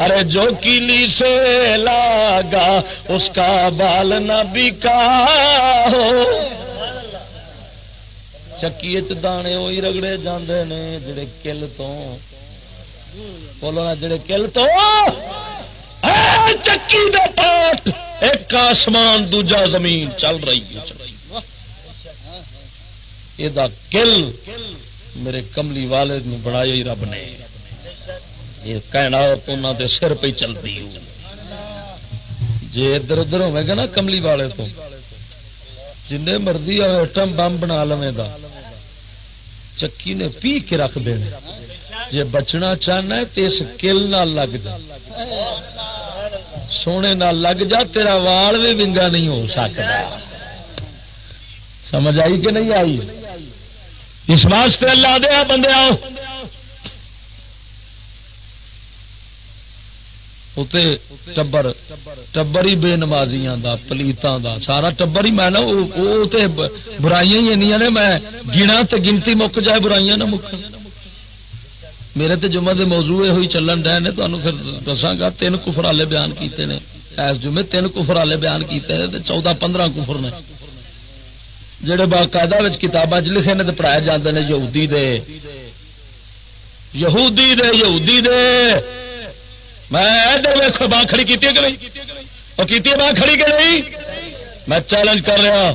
S3: ارے جو کیلی سے لاگا اس کا بال نہ بکا ہو چکی دانے وہی رگڑے جاندے نے جڑے کل تو بولو نا جڑے کل تو چکی دے پاٹ ایک آسمان دوجا زمین چل رہی ہے یہ کل میرے کملی والے نے بنایا ہی رب نے یہ کائنات انہوں دے سر پہ چلتی جی ادھر ادھر ہوئے گا نا کملی والے تو جن مرضی ایٹم بم بنا لوے دا چکی نے پی کے رکھ دینے جے بچنا چاہنا ہے تو اس کل نہ لگ جا، سونے نہ لگ جا، تیرا وال بھی ونگا نہیں ہو سکتا. سمجھ آئی کہ نہیں آئی؟ اس واسطے اللہ دیا بندے آؤ ٹبر ٹبر ہی بے نمازیاں دا پلیتاں دا سارا ٹبر ہی. میں نا وہ برائیاں ہی اینیاں نے، میں گنا تے گنتی مک جائے برائیاں نہ مک. میرے تے جمعہ دے موضوع ہوئی چلن ڈے نے، تمہیں پھر دساں گا 3 کفر والے بیان کیتے نے اس جمعے، 3 کفر والے بیان کیتے ہیں، 14-15 کفر نے جڑے باقاعدہ کتاباں لکھے نے پڑھائے جاندے نے. یہودی دے یہودی دے میں ادھر ویکھو باں کھڑی کی کہ نہیں، وہ کی باں کھڑی کہ نہیں. میں چیلنج کر رہا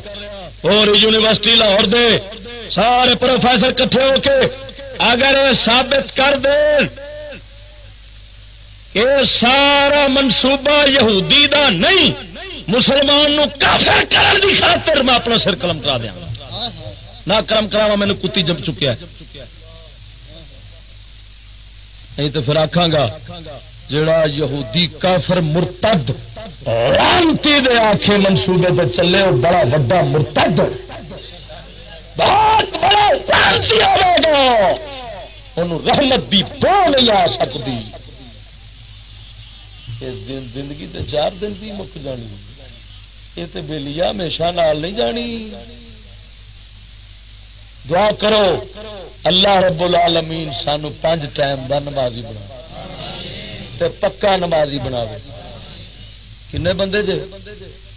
S3: اور یونیورسٹی لاہور دے سارے پروفیسر کٹھے ہو کے اگر یہ ثابت کر دیں کہ سارا منصوبہ یہودی دا نہیں، مسلمان نو کافر کرن دی خاطر میں اپنا سر قلم کرا دیا نہ کرم کراوا، مینو کتی جم چکیا نہیں تو پھر آکھاں گا جڑا یہودی کافر مرتد لعنتی دے آکھے منصوبے تے چلے وہ بڑا وڈا مرتد بہت بڑا لعنتی ہوے گا، انہوں رحمت دی بو نہیں آ سکتی. زندگی تے 4 دن دی مک جانی، یہ تے بیلیا ہمیشہ نال نہیں جانی. دعا کرو اللہ رب العالمین سانو 5 ٹائم دا نمازی بنا تے پکا نمازی بناوے. کنے بندے جے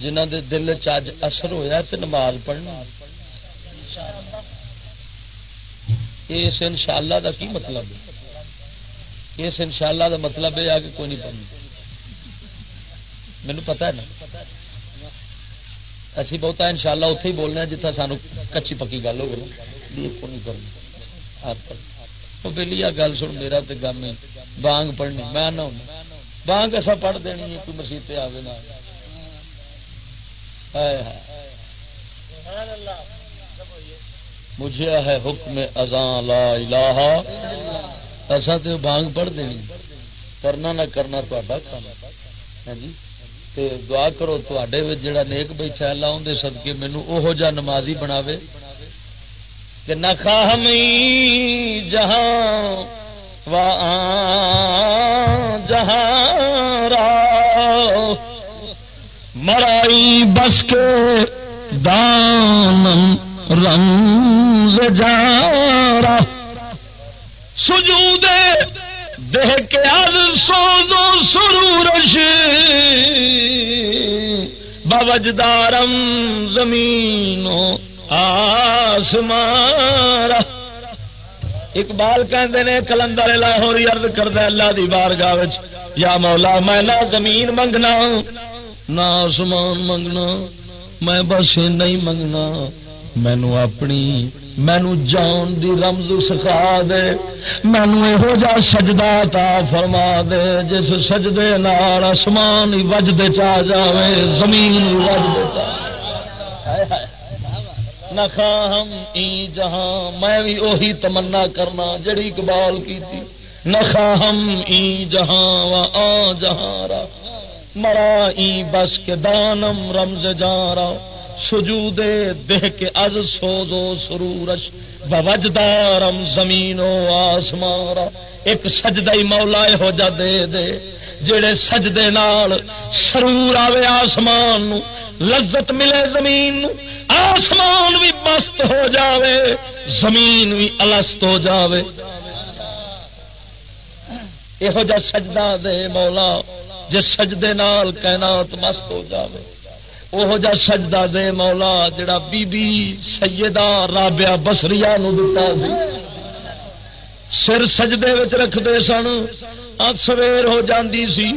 S3: جنہاں دے دل چ اج اثر ہویا تے نماز پڑھنا؟ اس انشاءاللہ دا کی مطلب ہے؟ اس انشاءاللہ دا مطلب ہے کہ کوئی نہیں پڑھنا. مینوں پتہ ہے نا، اسی بہتا انشاءاللہ اوتھے ہی بولنا جتھا سانو کچی پکی گل ہوگی نا، کو نہیں کرنا. وہ بلیا گل سن میرا تے گم ہے بانگ پڑھنی، میں نہ بانگ ایسا پڑھ دینی ہے کوئی مسیح آوے نہ. مجھے ہے حکم اذان لا الہ، ایسا تو بانگ پڑھ دینی، کرنا نہ کرنا تہاڈا کام ہے جی. تے دعا کرو تواڈے وچ جڑا نیک بیٹھا اللہ اون دے صدقے مینوں اوہو جا نمازی بناوے کہ نہ خواہمی جہاں و جہاں را مرائی بس کے دامن رمز جارا سجود دہ کے از سوز و سرورش بوجدارم زمین و آسمارا. اقبال کہندے نے کلندر لاہوری عرض کردا اللہ دی بارگاہ وچ یا مولا میں نہ زمین منگنا نہ آسمان منگنا، میں بس نہیں منگنا، مینو اپنی مینو جان دی رمز سکھا دے، مینو یہو جا سجدہ عطا فرما دے جس سجدے نال آسمان ہی وجدے چا جاوے، زمین ہی وجدے چا نہ خواہم ای جہاں. میں بھی وہی تمنا کرنا جڑی اقبال کی تھی، نہ خواہم ای جہاں و آ جہاں را مرا ای بس کے دانم رمز جارا سجود دہ کے از سوز و سرورش بوجدارم زمین و آسمارا. ایک سجدہ ہی مولا ہو جا دے دے جڑے سجدے نال سرور آوے آسمان نو، لذت ملے زمین نو، آسمان بھی مست ہو جاوے زمین بھی الست ہو جاوے. یہو جا سجدہ دے مولا جس سجدے نال کائنات مست ہو جاوے. اوہو جا سجدہ دے مولا جڑا بی بی سیدہ رابعہ بصریہ نو دتا سی. سر سجدے وچ رکھ دے سن، سویر ہو جاندی سی،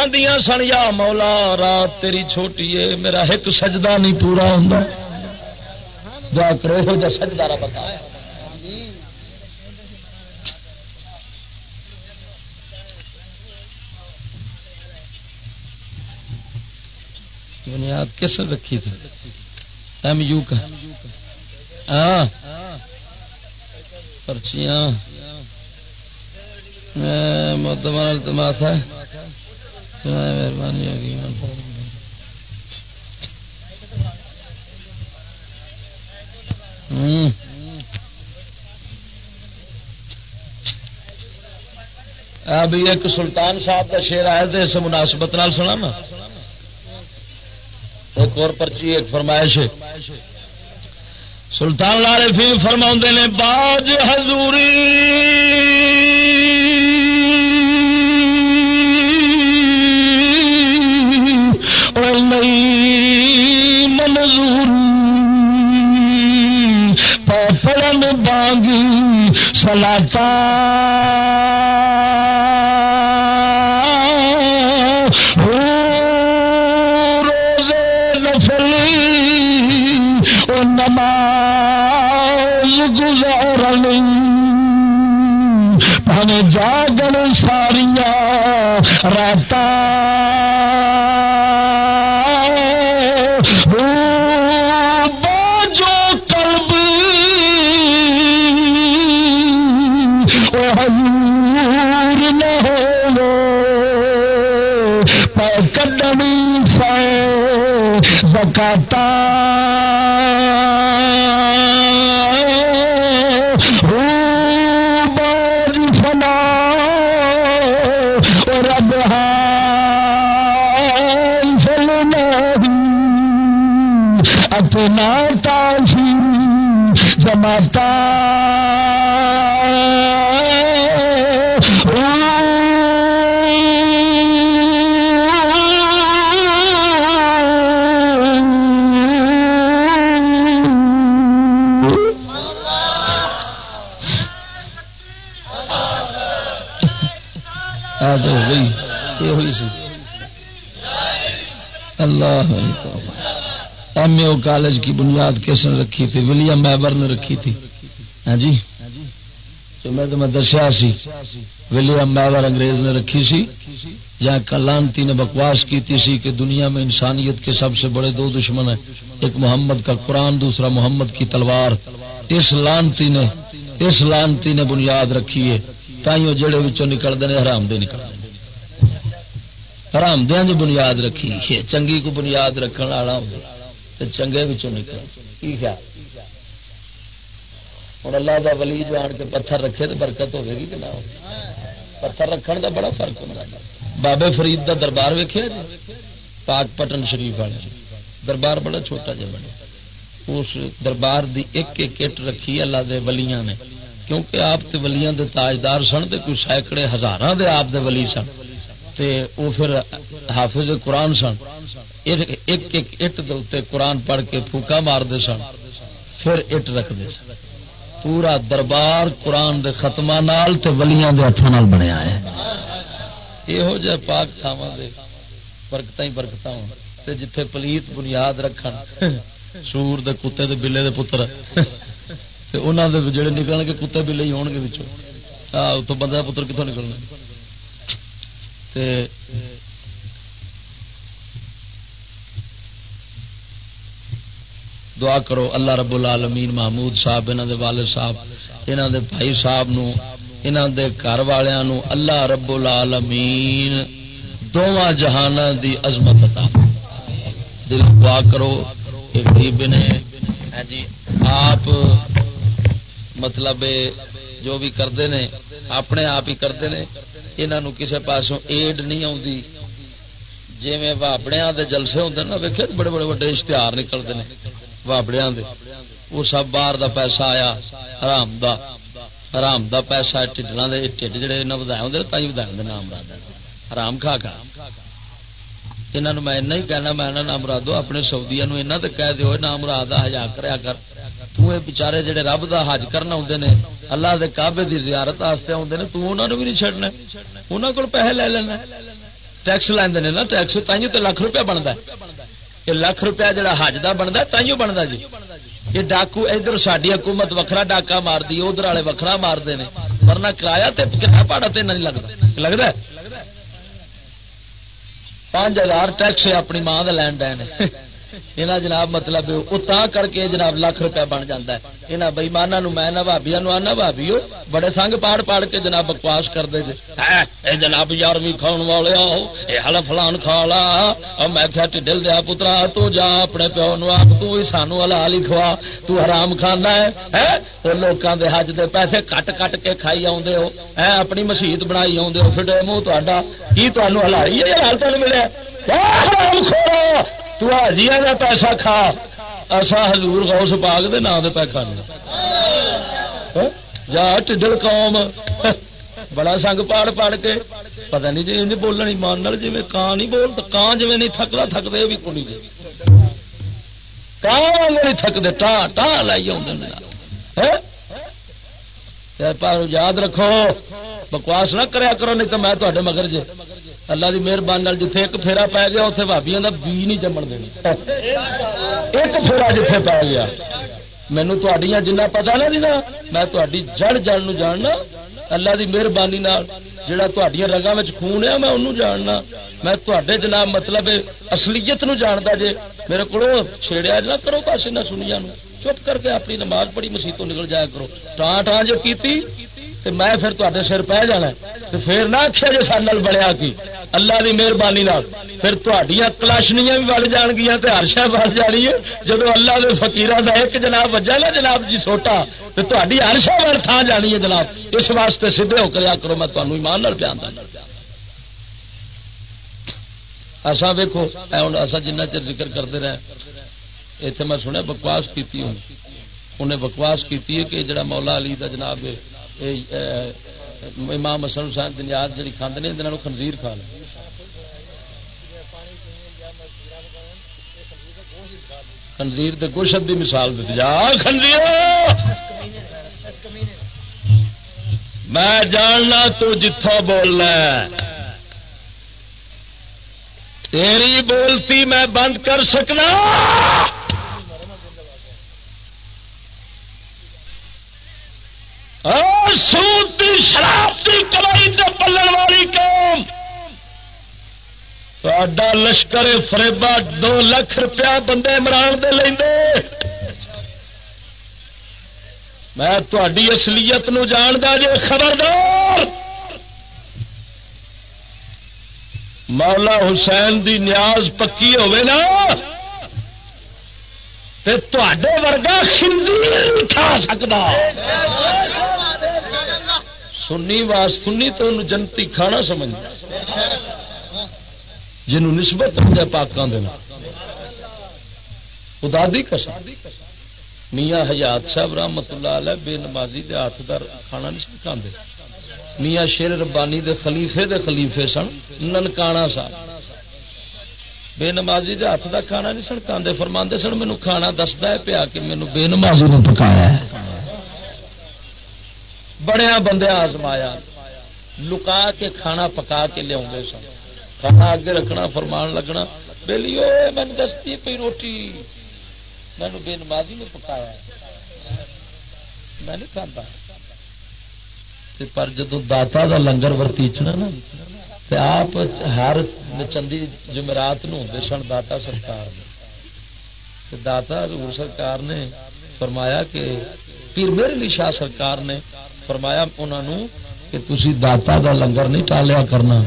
S3: آندیاں سن یا مولا رات تیری چھوٹی ہے میرا ایک سجدہ نہیں پورا ہوندا. دعا کرو ہو جا سجدہ رب عطا. بنیاد کس نے رکھی تھی؟ ایم یو کا پرچیاں تمہارا التماس ہے مہربانی ہوگی ابھی ایک سلطان صاحب کا شعر آیا تھے اس مناسبت نال سنا نا ایک اور پرچی ایک فرمائش سلطان العارفین فرماؤں نے باج حضوری اور نئی منظوری پاپڑن بانگی سلاتا جاگن ساریا رات باجو قلب حضور نہ ہو پہ کڈنی سے زکاتا اپنا تاثیر جماتا اللہ ایم اے او کالج کی بنیاد کس نے رکھی تھی؟ ولیم میبر نے رکھی تھی. ہاں جی تو میں تمہیں دسیا سی ولیم میبر انگریز نے رکھی سی جہاں کلانتی نے بکواس کی تھی کہ دنیا میں انسانیت کے سب سے بڑے دو دشمن ہیں، ایک محمد کا قرآن دوسرا محمد کی تلوار. اس لانتی نے بنیاد رکھی ہے تائیوں جڑے وچوں نکلتے ہیں حرام دے نکلتے حرام دیا جی بنیاد رکھی ہے. چنگی کو بنیاد رکھنے والا تو چنگے بچوں نکل کی خیال. ہوں اللہ کا ولی جو آن کے پتھر رکھے تو برکت ہوے گی کہ نہ ہو؟ پتھر رکھنے کا بڑا فرق ہونا. بابے فرید دا دربار ویکھیا جی پاک پٹن شریف والے دربار بڑا چھوٹا جہا بنے. اس دربار دی ایک ایک اٹ رکھی اللہ دے ولیاں نے، کیونکہ آپ تے ولیاں دے تاجدار سن تے کوئی سینکڑے ہزاراں دے آپ دے ولی سن تے وہ پھر حافظ قرآن سن. ایک ایک اٹ دے قرآن پڑھ کے پھوکا مارتے سن پھر اٹ رکھتے سن. پورا دربار قرآن دے ختمہ نال تے ولیاں دے ہاتھاں نال بنیا ہے. یہو جہ پاک تھاواں دے برکتاں ہی برکتاں ہون تے جتھے پلیت بنیاد رکھن سور دے کتے دے بلے دے پتر تے انہاں دے جڑے نکلن گے کتے بلے ہی ہون گے وچوں. اتوں بندہ پتر کتوں نکلنا. تے دعا کرو اللہ رب العالمین محمود صاحب انہاں دے والد صاحب انہاں دے بھائی صاحب نو انہاں دے گھر والیاں نو اللہ رب العالمین دوواں جہاناں دی عظمت عطا. دل دعا کرو. ایک غریب نے ہاں جی آپ مطلب جو بھی کرتے ہیں اپنے آپ ہی کرتے ہیں. انہاں نو کسے پاسوں ایڈ نہیں آتی. جی میں وابڑیاں دے جلسے ہوندے نا ویکھے بڑے بڑے بڑے اشتہار نکلتے ہیں وابڑیاں دے. وہ سب باہر دا پیسہ آیا حرام دا پیسہ ٹھڈاں دے ٹھڈ جڑے انہاں ودائے ہوندے تاں ودائے ہوندے نام مراد حرام کھا کھا. انہاں نو میں اتنا ہی کہنا میں نام مرادو اپنے سعودیہ نو اتنا تے کہہ دیو نام مراد دا حیا کریا کر. تو اے بیچارے جڑے رب دا حج کرنا ہوندے نے اللہ دے کعبے دی زیارت واسطے ہوندے نے تو انہاں نو بھی نہیں چھڈنا. انہاں کول پیسے لے لینا ٹیکس لیندے نے نا ٹیکس تائیوں تے لاکھ روپیہ بندا ہے. یہ لاکھ روپیہ جڑا حج دا بندا ہے تائیوں بندا جی. یہ ڈاکو ادھر ساری حکومت وکھرا ڈاکا مارتی ادھر والے وکھرا مارتے ہیں ورنہ کرایہ تے کتنا پاڑا تے نہیں لگتا 5000 ٹیکس اپنی ماں کا لین دین یہاں جناب مطلب وہ تا کر کے جناب لاکھ روپیہ بن جاتا ہے. یہاں بےمانا میں نہ بھابیا آنا بھابیو بڑے سنگ پاڑ پاڑ کے جناب بکواس کرتے جی جناب 11ویں کھاؤ والے یہ ہل فلان کھا لا. اور میں کیا ٹڈل دیا پترا تو جا اپنے پیو نو آپ تو سانو حلال ہی کھوا تو حرام کھانا ہے. وہ لوگوں کے حج دے پیسے کٹ کٹ کے کھائی آدھے ہو اپنی مسیت بنائی آدھے ہو پھر منہ تا کی تمہیں ہلائی ہے حال تمہیں ملے تو حاجیاں کا پیسہ کھا ایسا حضور غوث پاک دے نام دے پہ کھانے جا ٹڈل قوم بڑا سنگ پاڑ پاڑ کے پتہ نہیں جی انج بولن ایمان نال جویں کان نہیں بولتا کان جویں نہیں تھکدا تھکدے بھی کوئی نہیں کان نہیں تھکدے ٹا ٹا لائی اوندے ہیں. پر یاد رکھو بکواس نہ کریا کرو نہیں تو میں تواڈے مگر جے اللہ دی مہربانی نال جتھے ایک پھیرا پی گیا اتنے بھابیاں دا بی نہیں جمن دینی. ایک پھیرا جتھے پی گیا مینوں تواڈیاں جنہ پتہ نہ دینا میں تواڈی جڑ جڑ نو جاننا اللہ دی مہربانی نال جڑا تواڈیاں رگاں وچ خون ہے میں اونوں جاننا میں تواڈے جناب مطلب اصلیت نو جاندا جے میرے کولو چھیڑیا نہ کرو بس نہ سنیا نو چپ کر کے اپنی نماز پڑھی مسیتوں نکل جایا کرو. ٹاں ٹاں جو کیتی تے میں پھر تواڈے سر پہ جانا تے پھر نہ آکھیا جے ساڈے نال بڑیا کی اللہ دی مہربانی نال پھر تواڈیاں کلاشنیاں بھی ول جان گیاں تے ہر شے ول جانی ہے. جدوں اللہ دے فقیراں دا ایک جناب وجہ نا جناب جی سوٹا تے تواڈی ہر شے ول تھاں جانی ہے جناب. اس واسطے سیدھے ہو کریا کرو میں تانوں ایمان نال بیان کردا. اساں ویکھو ہن اساں جنہ چر ذکر کرتے رہے اتنے میں سنیا بکواس کیتی انہیں بکواس کیتی ہے کہ جڑا مولا علی دا جناب امام حسن حسین دنیاد جڑی کھاندے نے انہاں نوں خنزیر کھا لے. خنزیر دے گوشت دی مثال دتی جا خنزیر میں جاننا تو جتھوں بولنا تیری بولتی میں بند کر سکنا سود دی شراب دی کمائی تے پلن والی قوم تہاڈا لشکر فریبا 2 لاکھ روپیہ بندے عمران دے لیندے. میں تہاڈی اصلیت نو جاندا جے خبردار مولا حسین دی نیاز پکی ہوے نا تے تہاڈے ورگا خنزیر کھا سکدا. سنی سنی تو انہوں جنتی کھانا سمجھنا جنہوں نسبت ہو جائے پاکاں دے نال خدا دی قسم. میاں حیات صاحب رحمت اللہ علیہ بے نمازی دے ہاتھ دا کھانا نہیں کھاندے. میاں شیر ربانی دے خلیفے سن ننکانا صاحب بے نمازی دے ہاتھ دا کھانا نہیں سن کھاندے. فرماندے سن مینوں کھانا دسدا ہے پیا کہ مینوں بے نمازی نے پکایا ہے. بڑے بندے آزمایا لکا کے کھانا پکا کے لیا سن کھانا اگے رکھنا فرمان لگنا بیلی میں دستی پی روٹی مینو بے نمازی نے پکایا میں نہیں کھاتا. پر جدو داتا دا لنگر ورتیچنا نا تے آپ ہر چندی جمعرات نو ہوندے سن داتا سرکار نے داتا حضور سرکار نے فرمایا کہ پیر میرے علی شاہ سرکار نے فرمایا انہوں کہ تسی داتا دا لنگر نہیں ٹالیا کرنا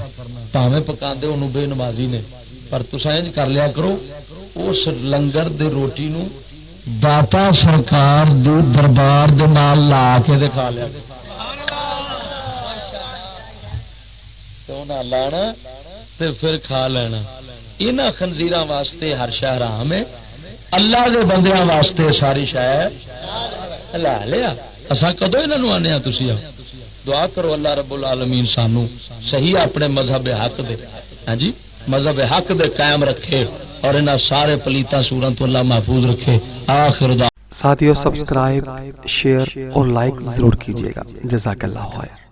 S3: پاویں پکاندے انہوں بے نمازی نے پر تساں انج کر لیا کرو اس لنگر دے روٹی نو داتا سرکار دے دربار دے نال لا کے دے کھا لیا تو نہ لانا تے پھر کھا لینا. انہاں خنزیراں واسطے ہر شے حرام ہے اللہ دے بندیاں واسطے ساری شے حلال ہے. اساں کدو انہاں آنے تسی دعا کرو اللہ رب العالمین سانو صحیح اپنے مذہب حق دے ہاں جی مذہب حق دے قائم رکھے اور انہاں سارے پلیتا سوراں تو اللہ محفوظ رکھے. آخر دعوانا
S5: ساتھیو سبسکرائب شیئر اور لائک ضرور کیجیے گا. جزاک اللہ خیر.